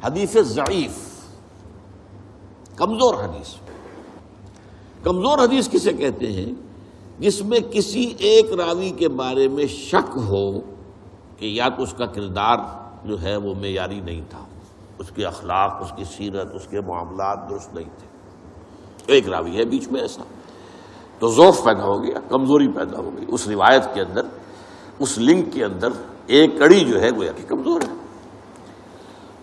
حدیث ضعیف، کمزور حدیث. کمزور حدیث کسے کہتے ہیں؟ جس میں کسی ایک راوی کے بارے میں شک ہو کہ یا تو اس کا کردار جو ہے وہ معیاری نہیں تھا، اس کے اخلاق، اس کی سیرت، اس کے معاملات درست نہیں تھے. ایک راوی ہے بیچ میں ایسا، تو ضعف پیدا ہو گیا، کمزوری پیدا ہو گئی اس روایت کے اندر، اس لنک کے اندر ایک کڑی جو ہے گویا کہ کمزور ہے.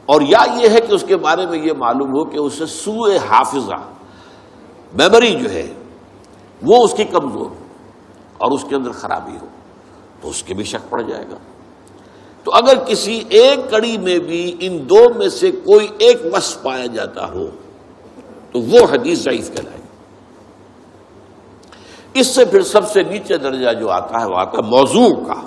اور یا یہ ہے کہ اس کے بارے میں یہ معلوم ہو کہ اسے سوء حافظہ، میموری جو ہے وہ اس کی کمزور اور اس کے اندر خرابی ہو، تو اس کے بھی شک پڑ جائے گا. تو اگر کسی ایک کڑی میں بھی ان دو میں سے کوئی ایک وصف پایا جاتا ہو تو وہ حدیث ضعیف کہلائے گی. اس سے پھر سب سے نیچے درجہ جو آتا ہے وہ آتا ہے موضوع کا،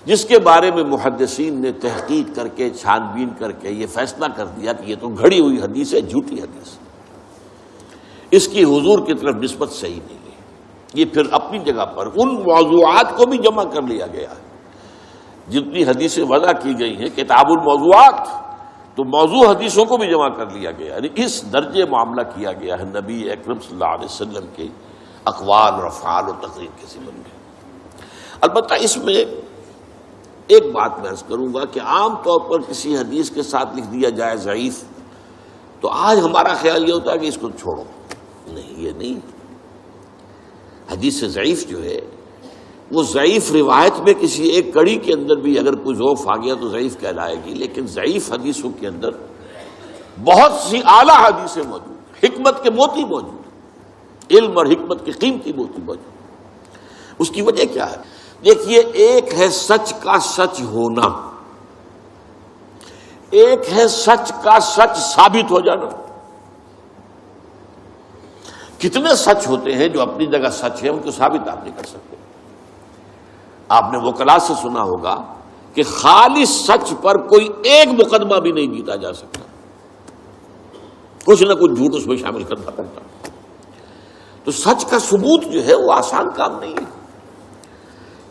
جس کے بارے میں محدثین نے تحقیق کر کے، چھان بین کر کے یہ فیصلہ کر دیا کہ یہ تو گھڑی ہوئی حدیث ہے، جھوٹی حدیث ہے، اس کی حضور کی طرف نسبت صحیح نہیں ہے. یہ پھر اپنی جگہ پر ان موضوعات کو بھی جمع کر لیا گیا ہے. جتنی حدیثیں وضع کی گئی ہیں کتاب الموضوعات، تو موضوع حدیثوں کو بھی جمع کر لیا گیا. یعنی اس درجے معاملہ کیا گیا ہے نبی اکرم صلی اللہ علیہ وسلم کے اقوال اور افعال و تقریر کے ضمن میں. البتہ اس میں ایک بات میں عرض کروں گا کہ عام طور پر کسی حدیث کے ساتھ لکھ دیا جائے ضعیف، تو آج ہمارا خیال یہ ہوتا ہے کہ اس کو چھوڑو. نہیں، یہ نہیں. حدیث ضعیف جو ہے وہ ضعیف روایت میں کسی ایک کڑی کے اندر بھی اگر کوئی ضعف آ گیا تو ضعیف کہلائے گی. لیکن ضعیف حدیثوں کے اندر بہت سی اعلیٰ حدیثیں موجود ہیں، حکمت کے موتی موجود ہیں، علم اور حکمت کی قیمتی موتی موجود. اس کی وجہ کیا ہے؟ دیکھیے، ایک ہے سچ کا سچ ہونا، ایک ہے سچ کا سچ ثابت ہو جانا. کتنے سچ ہوتے ہیں جو اپنی جگہ سچ ہے، ان کو ثابت آپ نہیں کر سکتے. آپ نے وکلاء سے سنا ہوگا کہ خالص سچ پر کوئی ایک مقدمہ بھی نہیں جیتا جا سکتا، کچھ نہ کچھ جھوٹ اس میں شامل کرنا پڑتا. تو سچ کا ثبوت جو ہے وہ آسان کام نہیں ہے.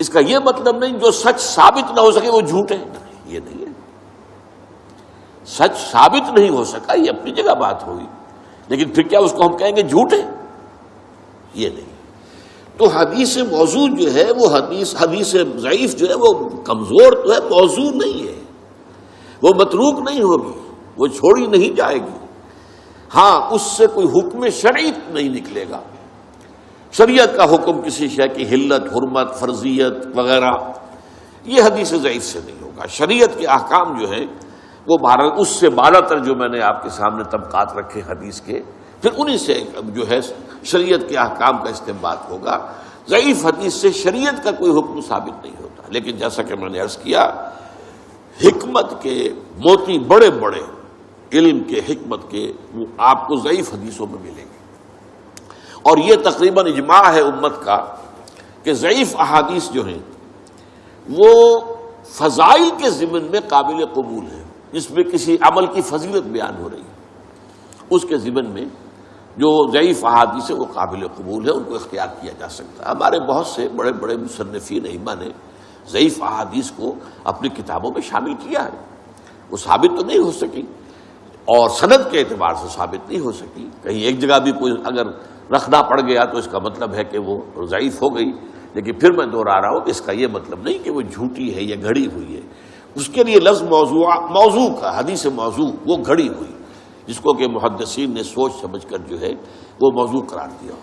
اس کا یہ مطلب نہیں جو سچ ثابت نہ ہو سکے وہ جھوٹ ہے، یہ نہیں ہے. سچ ثابت نہیں ہو سکا یہ اپنی جگہ بات ہوئی، لیکن پھر کیا اس کو ہم کہیں گے جھوٹ ہے؟ یہ نہیں. تو حدیث موضوع جو ہے وہ حدیث ضعیف جو ہے وہ کمزور تو ہے، موضوع نہیں ہے. وہ متروک نہیں ہوگی، وہ چھوڑی نہیں جائے گی. ہاں، اس سے کوئی حکم شرعی نہیں نکلے گا. شریعت کا حکم کسی شے کی حلت، حرمت، فرضیت وغیرہ، یہ حدیث ضعیف سے نہیں ہوگا. شریعت کے احکام جو ہیں وہ اس سے بالا تر جو میں نے آپ کے سامنے طبقات رکھے حدیث کے، پھر انہی سے جو ہے شریعت کے احکام کا استنباط ہوگا. ضعیف حدیث سے شریعت کا کوئی حکم ثابت نہیں ہوتا. لیکن جیسا کہ میں نے عرض کیا، حکمت کے موتی بڑے بڑے، علم کے، حکمت کے، وہ آپ کو ضعیف حدیثوں میں ملیں گے. اور یہ تقریباً اجماع ہے امت کا کہ ضعیف احادیث جو ہیں وہ فضائل کے ضمن میں قابل قبول ہیں. جس میں کسی عمل کی فضیلت بیان ہو رہی ہے، اس کے ضمن میں جو ضعیف احادیث ہے وہ قابل قبول ہے، ان کو اختیار کیا جا سکتا ہے. ہمارے بہت سے بڑے بڑے مصنفین ائمہ نے ضعیف احادیث کو اپنی کتابوں میں شامل کیا ہے. وہ ثابت تو نہیں ہو سکی اور سند کے اعتبار سے ثابت نہیں ہو سکی. کہیں ایک جگہ بھی کوئی اگر رکھنا پڑ گیا تو اس کا مطلب ہے کہ وہ ضعیف ہو گئی. لیکن پھر میں دوہرا رہا ہوں کہ اس کا یہ مطلب نہیں کہ وہ جھوٹی ہے یا گھڑی ہوئی ہے. اس کے لیے لفظ موضوع کا، حدیث موضوع، وہ گھڑی ہوئی، جس کو کہ محدثین نے سوچ سمجھ کر جو ہے وہ موضوع قرار دیا.